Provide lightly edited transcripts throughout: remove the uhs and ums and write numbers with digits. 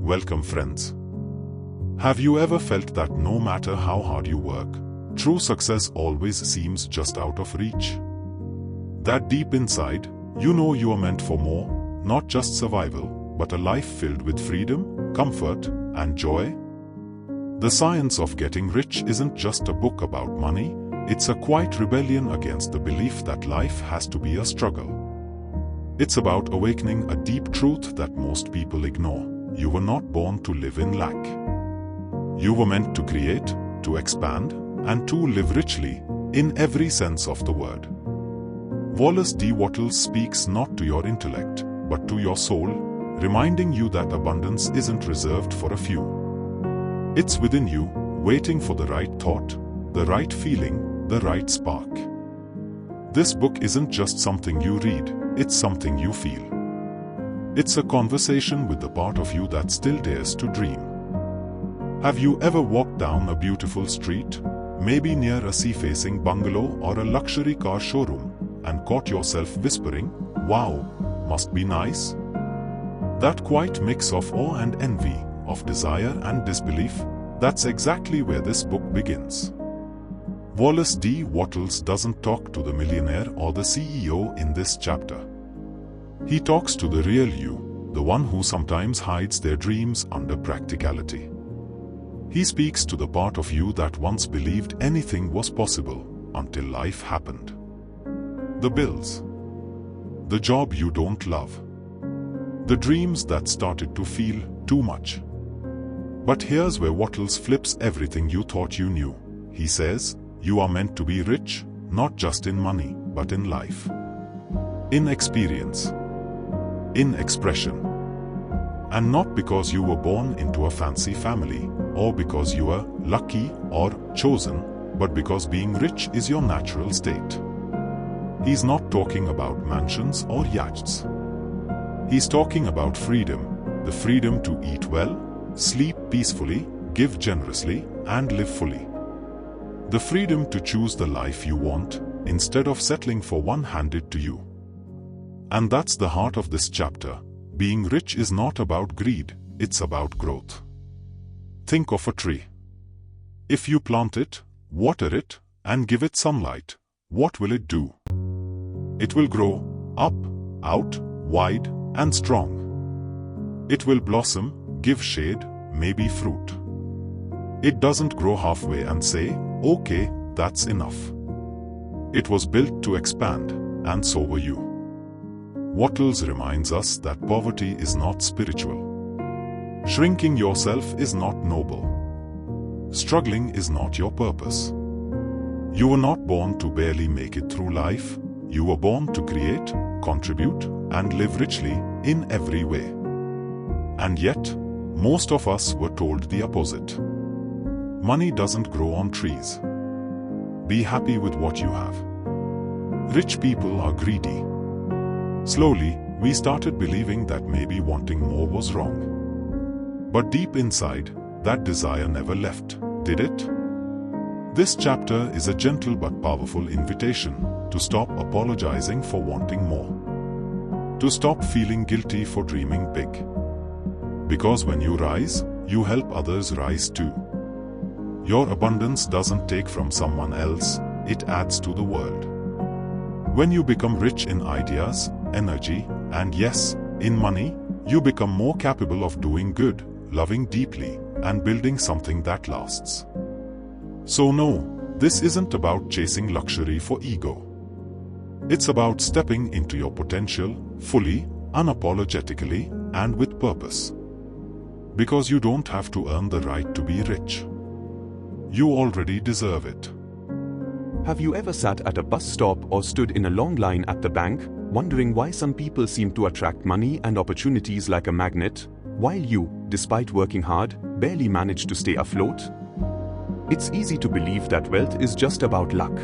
Welcome, friends. Have you ever felt that no matter how hard you work, true success always seems just out of reach? That deep inside, you know you are meant for more, not just survival, but a life filled with freedom, comfort, and joy? The Science of Getting Rich isn't just a book about money, it's a quiet rebellion against the belief that life has to be a struggle. It's about awakening a deep truth that most people ignore. You were not born to live in lack. You were meant to create, to expand, and to live richly, in every sense of the word. Wallace D. Wattles speaks not to your intellect, but to your soul, reminding you that abundance isn't reserved for a few. It's within you, waiting for the right thought, the right feeling, the right spark. This book isn't just something you read, it's something you feel. It's a conversation with the part of you that still dares to dream. Have you ever walked down a beautiful street, maybe near a sea-facing bungalow or a luxury car showroom, and caught yourself whispering, "Wow, must be nice"? That quiet mix of awe and envy, of desire and disbelief, that's exactly where this book begins. Wallace D. Wattles doesn't talk to the millionaire or the CEO in this chapter. He talks to the real you, the one who sometimes hides their dreams under practicality. He speaks to the part of you that once believed anything was possible, until life happened. The bills. The job you don't love. The dreams that started to feel too much. But here's where Wattles flips everything you thought you knew. He says, you are meant to be rich, not just in money, but in life. In experience. In expression. And not because you were born into a fancy family, or because you were lucky or chosen, but because being rich is your natural state. He's not talking about mansions or yachts. He's talking about freedom, the freedom to eat well, sleep peacefully, give generously, and live fully. The freedom to choose the life you want, instead of settling for one handed to you. And that's the heart of this chapter. Being rich is not about greed, it's about growth. Think of a tree. If you plant it, water it, and give it sunlight, what will it do? It will grow up, out, wide, and strong. It will blossom, give shade, maybe fruit. It doesn't grow halfway and say, "Okay, that's enough." It was built to expand, and so were you. Wattles reminds us that poverty is not spiritual. Shrinking yourself is not noble. Struggling is not your purpose. You were not born to barely make it through life. You were born to create, contribute, and live richly in every way. And yet, most of us were told the opposite. Money doesn't grow on trees. Be happy with what you have. Rich people are greedy. Slowly, we started believing that maybe wanting more was wrong. But deep inside, that desire never left, did it? This chapter is a gentle but powerful invitation to stop apologizing for wanting more. To stop feeling guilty for dreaming big. Because when you rise, you help others rise too. Your abundance doesn't take from someone else, it adds to the world. When you become rich in ideas, energy, and yes, in money, you become more capable of doing good, loving deeply, and building something that lasts. So no, this isn't about chasing luxury for ego. It's about stepping into your potential, fully, unapologetically, and with purpose. Because you don't have to earn the right to be rich. You already deserve it. Have you ever sat at a bus stop or stood in a long line at the bank, wondering why some people seem to attract money and opportunities like a magnet, while you, despite working hard, barely manage to stay afloat? It's easy to believe that wealth is just about luck.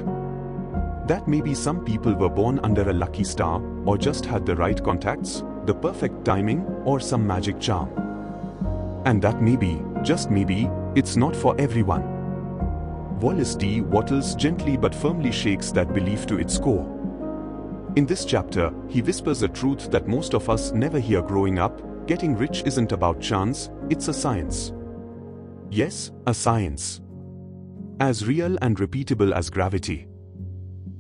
That maybe some people were born under a lucky star, or just had the right contacts, the perfect timing, or some magic charm. And that maybe, just maybe, it's not for everyone. Wallace D. Wattles gently but firmly shakes that belief to its core. In this chapter, he whispers a truth that most of us never hear growing up: getting rich isn't about chance, it's a science. Yes, a science. As real and repeatable as gravity.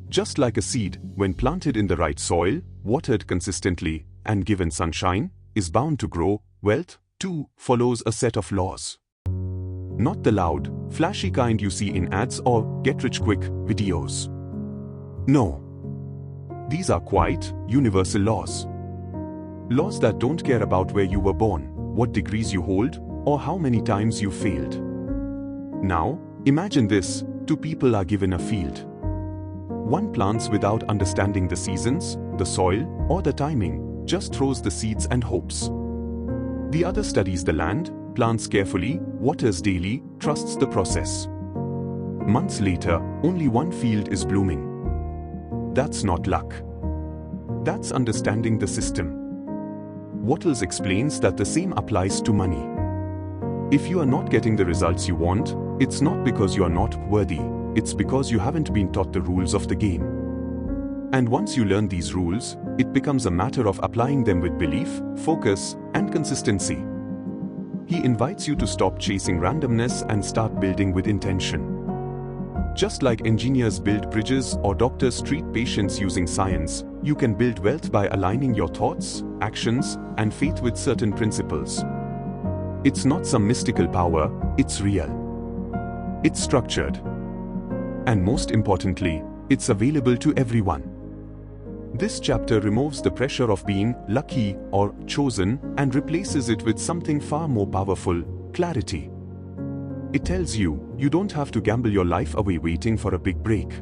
Just like a seed, when planted in the right soil, watered consistently, and given sunshine, is bound to grow, wealth, too, follows a set of laws. Not the loud, flashy kind you see in ads or get-rich-quick videos. No. These are quiet, universal laws. Laws that don't care about where you were born, what degrees you hold, or how many times you failed. Now, imagine this: two people are given a field. One plants without understanding the seasons, the soil, or the timing, just throws the seeds and hopes. The other studies the land, plants carefully, waters daily, trusts the process. Months later, only one field is blooming. That's not luck. That's understanding the system. Wattles explains that the same applies to money. If you are not getting the results you want, it's not because you are not worthy, it's because you haven't been taught the rules of the game. And once you learn these rules, it becomes a matter of applying them with belief, focus, and consistency. He invites you to stop chasing randomness and start building with intention. Just like engineers build bridges or doctors treat patients using science, you can build wealth by aligning your thoughts, actions, and faith with certain principles. It's not some mystical power, it's real. It's structured. And most importantly, it's available to everyone. This chapter removes the pressure of being lucky or chosen and replaces it with something far more powerful: clarity. It tells you, you don't have to gamble your life away waiting for a big break.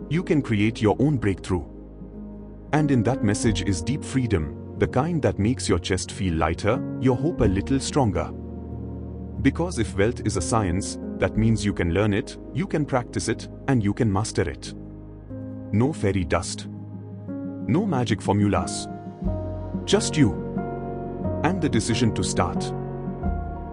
You can create your own breakthrough. And in that message is deep freedom, the kind that makes your chest feel lighter, your hope a little stronger. Because if wealth is a science, that means you can learn it, you can practice it, and you can master it. No fairy dust. No magic formulas. Just you. And the decision to start.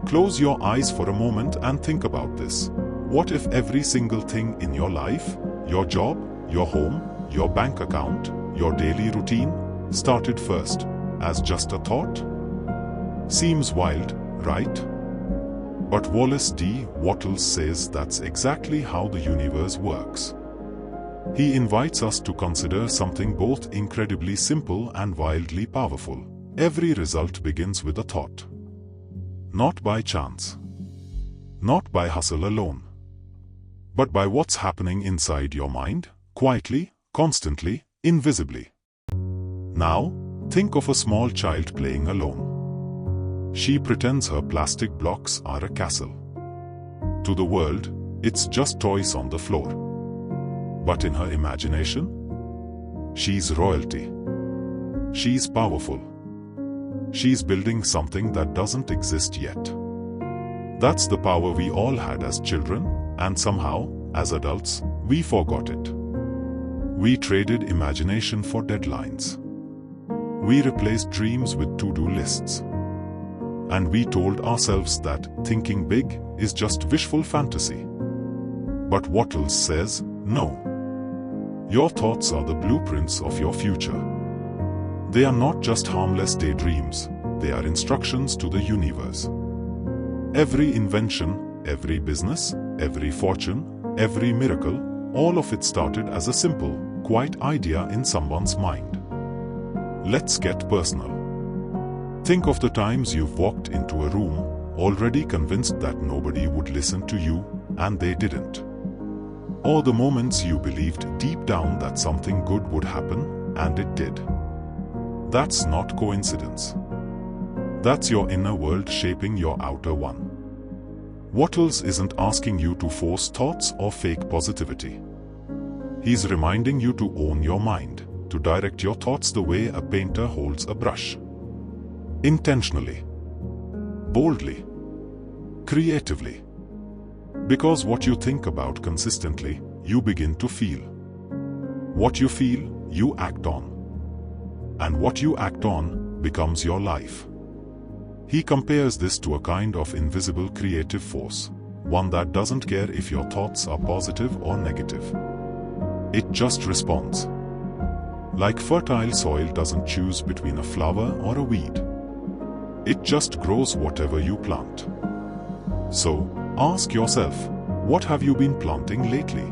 Close your eyes for a moment and think about this. What if every single thing in your life, your job, your home, your bank account, your daily routine, started first as just a thought? Seems wild, right? But Wallace D. Wattles says that's exactly how the universe works. He invites us to consider something both incredibly simple and wildly powerful. Every result begins with a thought. Not by chance. Not by hustle alone. But by what's happening inside your mind, quietly, constantly, invisibly. Now, think of a small child playing alone. She pretends her plastic blocks are a castle. To the world, it's just toys on the floor. But in her imagination, she's royalty. She's powerful. She's building something that doesn't exist yet. That's the power we all had as children, and somehow, as adults, we forgot it. We traded imagination for deadlines. We replaced dreams with to-do lists. And we told ourselves that thinking big is just wishful fantasy. But Wattles says, no. Your thoughts are the blueprints of your future. They are not just harmless daydreams, they are instructions to the universe. Every invention, every business, every fortune, every miracle, all of it started as a simple, quiet idea in someone's mind. Let's get personal. Think of the times you've walked into a room, already convinced that nobody would listen to you, and they didn't. Or the moments you believed deep down that something good would happen, and it did. That's not coincidence. That's your inner world shaping your outer one. Wattles isn't asking you to force thoughts or fake positivity. He's reminding you to own your mind, to direct your thoughts the way a painter holds a brush. Intentionally. Boldly. Creatively. Because what you think about consistently, you begin to feel. What you feel, you act on. And what you act on becomes your life. He compares this to a kind of invisible creative force, one that doesn't care if your thoughts are positive or negative. It just responds. Like fertile soil doesn't choose between a flower or a weed. It just grows whatever you plant. So, ask yourself, what have you been planting lately?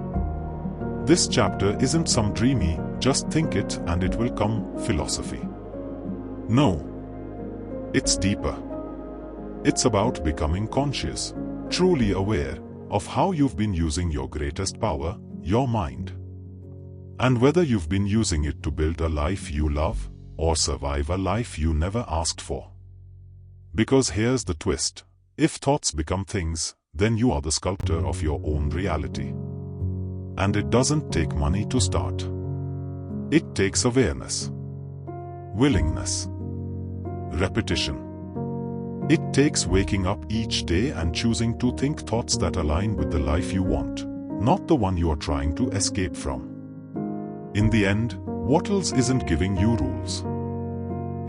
This chapter isn't some dreamy, just think it and it will come philosophy. No. It's deeper. It's about becoming conscious, truly aware of how you've been using your greatest power, your mind. And whether you've been using it to build a life you love or survive a life you never asked for. Because here's the twist. If thoughts become things, then you are the sculptor of your own reality. And it doesn't take money to start. It takes awareness, willingness, repetition. It takes waking up each day and choosing to think thoughts that align with the life you want, not the one you are trying to escape from. In the end, Wattles isn't giving you rules.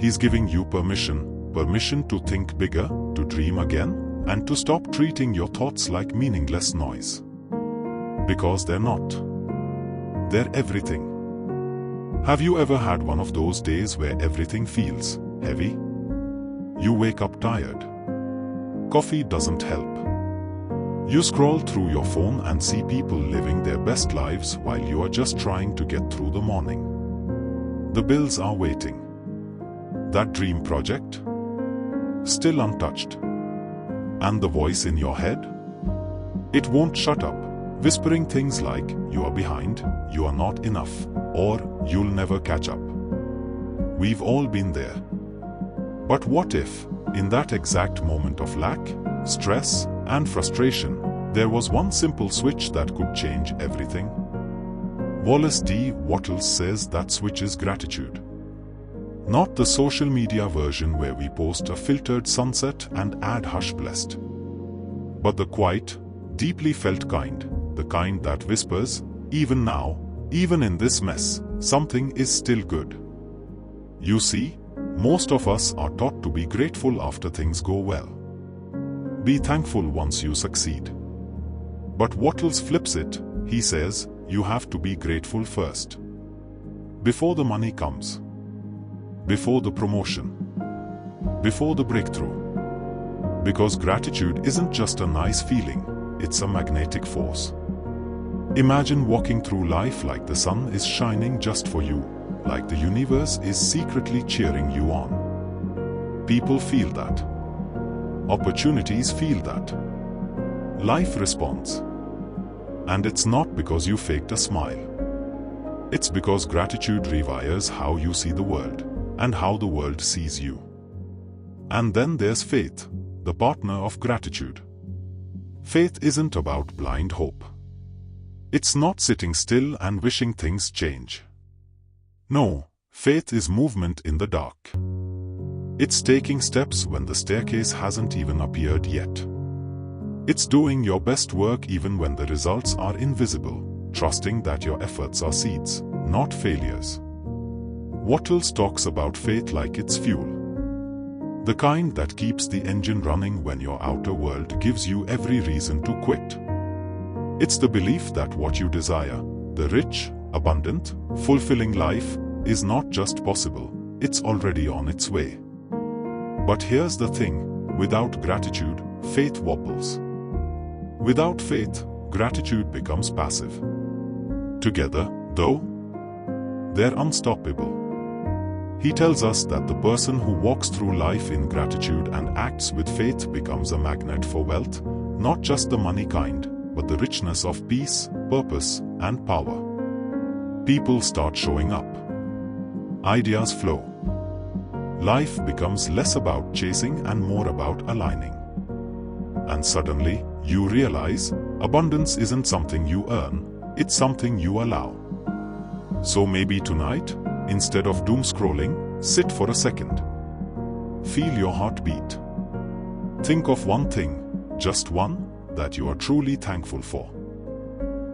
He's giving you permission to think bigger, to dream again, and to stop treating your thoughts like meaningless noise. Because they're not. They're everything. Have you ever had one of those days where everything feels heavy? You wake up tired. Coffee doesn't help. You scroll through your phone and see people living their best lives while you are just trying to get through the morning. The bills are waiting. That dream project? Still untouched. And the voice in your head? It won't shut up, whispering things like, you are behind, you are not enough, or you'll never catch up. We've all been there. But what if, in that exact moment of lack, stress, and frustration, there was one simple switch that could change everything? Wallace D. Wattles says that switch is gratitude. Not the social media version where we post a filtered sunset and add hush blessed. But the quiet, deeply felt kind, the kind that whispers, even now, even in this mess, something is still good. You see, most of us are taught to be grateful after things go well. Be thankful once you succeed. But Wattles flips it, he says, you have to be grateful first. Before the money comes. Before the promotion. Before the breakthrough. Because gratitude isn't just a nice feeling, it's a magnetic force. Imagine walking through life like the sun is shining just for you, like the universe is secretly cheering you on. People feel that. Opportunities feel that. Life responds. And it's not because you faked a smile. It's because gratitude rewires how you see the world, and how the world sees you. And then there's faith, the partner of gratitude. Faith isn't about blind hope. It's not sitting still and wishing things change. No, faith is movement in the dark. It's taking steps when the staircase hasn't even appeared yet. It's doing your best work even when the results are invisible, trusting that your efforts are seeds, not failures. Wattles talks about faith like it's fuel. The kind that keeps the engine running when your outer world gives you every reason to quit. It's the belief that what you desire, the rich, abundant, fulfilling life, is not just possible, it's already on its way. But here's the thing, without gratitude, faith wobbles. Without faith, gratitude becomes passive. Together, though, they're unstoppable. He tells us that the person who walks through life in gratitude and acts with faith becomes a magnet for wealth, not just the money kind, but the richness of peace, purpose, and power. People start showing up. Ideas flow. Life becomes less about chasing and more about aligning. And suddenly, you realize, abundance isn't something you earn, it's something you allow. So maybe tonight, instead of doom scrolling, sit for a second. Feel your heartbeat. Think of one thing, just one, that you are truly thankful for.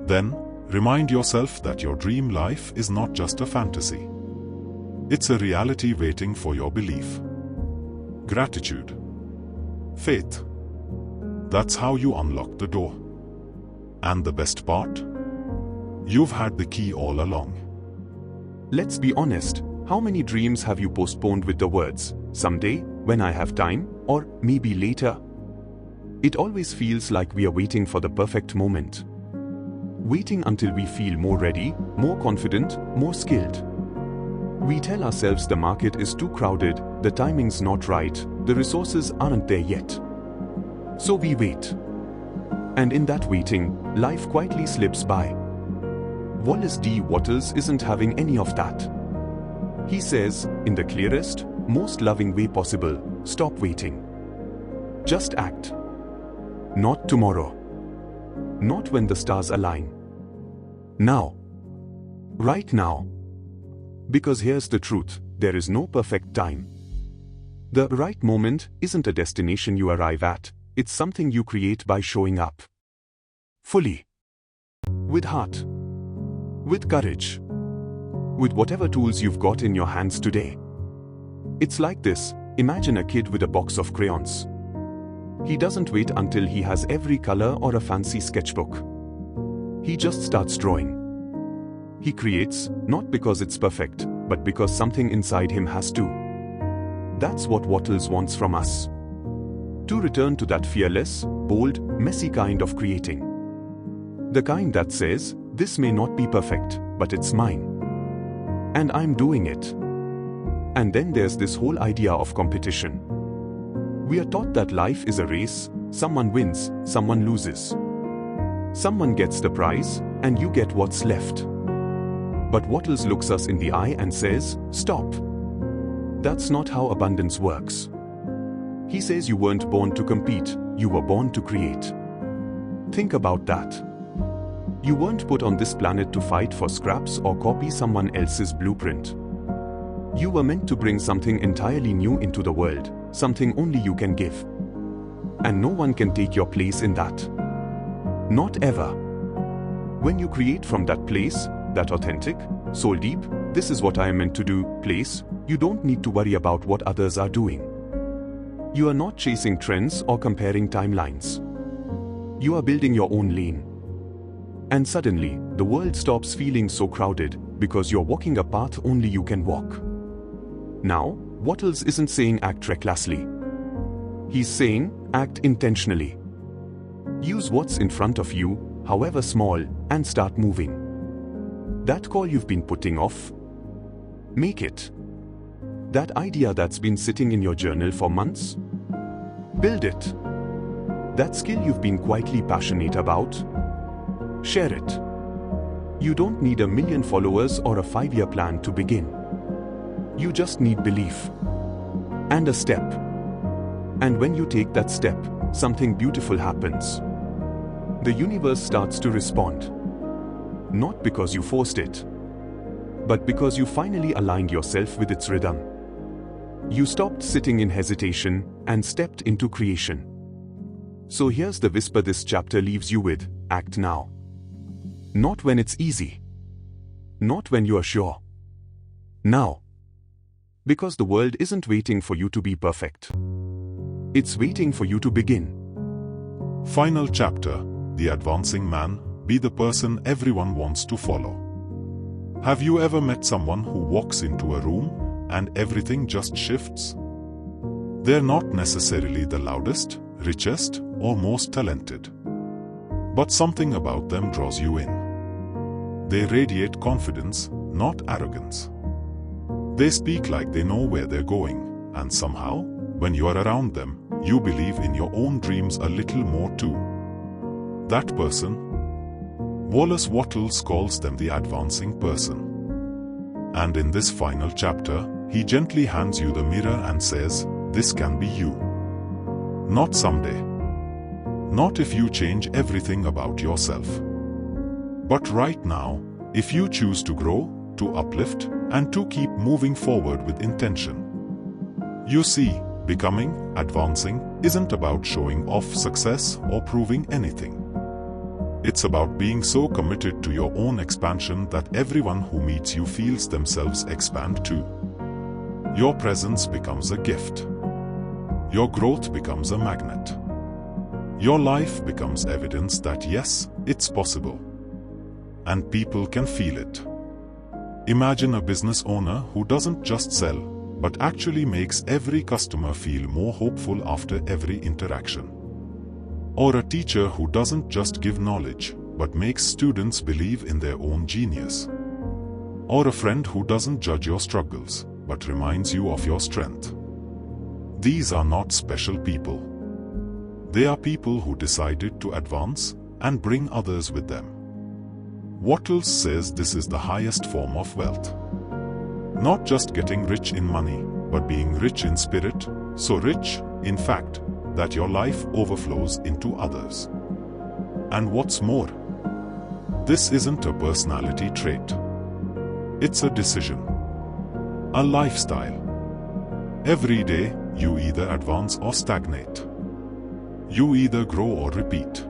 Then, remind yourself that your dream life is not just a fantasy. It's a reality waiting for your belief. Gratitude. Faith. That's how you unlock the door. And the best part? You've had the key all along. Let's be honest, how many dreams have you postponed with the words, someday, when I have time, or maybe later. It always feels like we are waiting for the perfect moment. Waiting until we feel more ready, more confident, more skilled. We tell ourselves the market is too crowded, the timing's not right, the resources aren't there yet. So we wait. And in that waiting, life quietly slips by. Wallace D. Wattles isn't having any of that. He says, in the clearest, most loving way possible, stop waiting. Just act. Not tomorrow. Not when the stars align. Now. Right now. Because here's the truth, there is no perfect time. The right moment isn't a destination you arrive at, it's something you create by showing up. Fully. With heart. With courage. With whatever tools you've got in your hands today. It's like this, imagine a kid with a box of crayons. He doesn't wait until he has every color or a fancy sketchbook. He just starts drawing. He creates, not because it's perfect, but because something inside him has to. That's what Wattles wants from us. To return to that fearless, bold, messy kind of creating. The kind that says, this may not be perfect, but it's mine. And I'm doing it. And then there's this whole idea of competition. We are taught that life is a race, someone wins, someone loses. Someone gets the prize, and you get what's left. But Wattles looks us in the eye and says, stop. That's not how abundance works. He says you weren't born to compete, you were born to create. Think about that. You weren't put on this planet to fight for scraps or copy someone else's blueprint. You were meant to bring something entirely new into the world, something only you can give. And no one can take your place in that. Not ever. When you create from that place, that authentic, soul deep, this is what I am meant to do, place, you don't need to worry about what others are doing. You are not chasing trends or comparing timelines. You are building your own lane. And suddenly, the world stops feeling so crowded because you're walking a path only you can walk. Now, Wattles isn't saying act recklessly. He's saying act intentionally. Use what's in front of you, however small, and start moving. That call you've been putting off, make it. That idea that's been sitting in your journal for months, build it. That skill you've been quietly passionate about, share it. You don't need 1 million followers or a 5-year plan to begin. You just need belief. And a step. And when you take that step, something beautiful happens. The universe starts to respond. Not because you forced it, but because you finally aligned yourself with its rhythm. You stopped sitting in hesitation and stepped into creation. So here's the whisper this chapter leaves you with, act now. Not when it's easy. Not when you are sure. Now. Because the world isn't waiting for you to be perfect. It's waiting for you to begin. Final chapter, The Advancing Man. Be the person everyone wants to follow. Have you ever met someone who walks into a room and everything just shifts? They're not necessarily the loudest, richest, or most talented. But something about them draws you in. They radiate confidence, not arrogance. They speak like they know where they're going, and somehow, when you are around them, you believe in your own dreams a little more too. That person, Wallace Wattles calls them the advancing person. And in this final chapter, he gently hands you the mirror and says, this can be you. Not someday. Not if you change everything about yourself. But right now, if you choose to grow, to uplift, and to keep moving forward with intention. You see, becoming, advancing, isn't about showing off success or proving anything. It's about being so committed to your own expansion that everyone who meets you feels themselves expand too. Your presence becomes a gift. Your growth becomes a magnet. Your life becomes evidence that yes, it's possible. And people can feel it. Imagine a business owner who doesn't just sell, but actually makes every customer feel more hopeful after every interaction. Or a teacher who doesn't just give knowledge, but makes students believe in their own genius. Or a friend who doesn't judge your struggles, but reminds you of your strength. These are not special people. They are people who decided to advance and bring others with them. Wattles says this is the highest form of wealth. Not just getting rich in money, but being rich in spirit, so rich, in fact, that your life overflows into others. And what's more, this isn't a personality trait. It's a decision. A lifestyle. Every day, you either advance or stagnate. You either grow or repeat.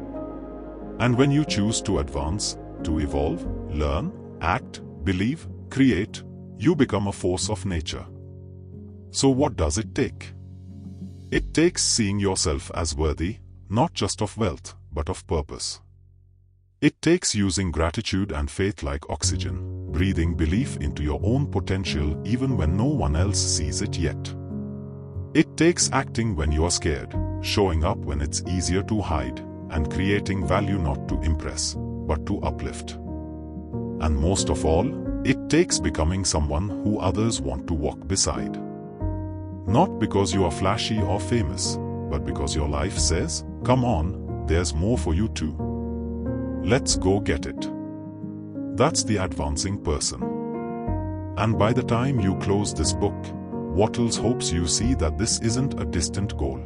And when you choose to advance, to evolve, learn, act, believe, create, you become a force of nature. So what does it take? It takes seeing yourself as worthy, not just of wealth, but of purpose. It takes using gratitude and faith like oxygen, breathing belief into your own potential even when no one else sees it yet. It takes acting when you are scared, showing up when it's easier to hide, and creating value not to impress, but to uplift. And most of all, it takes becoming someone who others want to walk beside. Not because you are flashy or famous, but because your life says, "Come on, there's more for you too. Let's go get it." That's the advancing person. And by the time you close this book, Wattles hopes you see that this isn't a distant goal.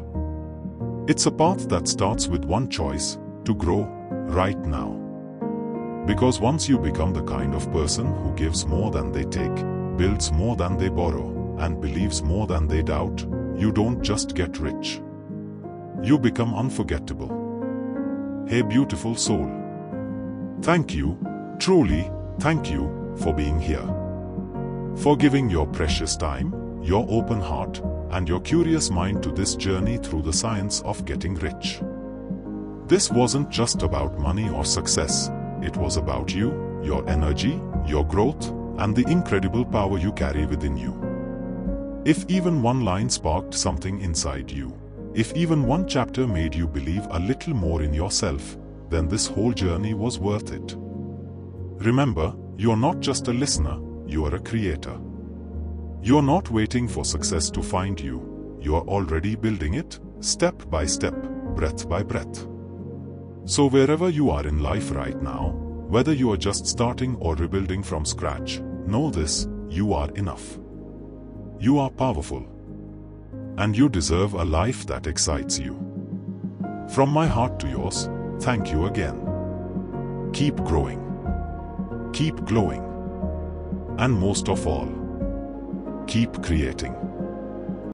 It's a path that starts with one choice: to grow, right now. Because once you become the kind of person who gives more than they take, builds more than they borrow, and believes more than they doubt, you don't just get rich. You become unforgettable. Hey beautiful soul. Thank you, truly, thank you, for being here. For giving your precious time, your open heart, and your curious mind to this journey through the science of getting rich. This wasn't just about money or success. It was about you, your energy, your growth, and the incredible power you carry within you. If even one line sparked something inside you, if even one chapter made you believe a little more in yourself, then this whole journey was worth it. Remember, you're not just a listener, you are a creator. You're not waiting for success to find you. You're already building it, step by step, breath by breath. So wherever you are in life right now, whether you are just starting or rebuilding from scratch, know this: you are enough. You are powerful. And you deserve a life that excites you. From my heart to yours, thank you again. Keep growing. Keep glowing. And most of all, keep creating.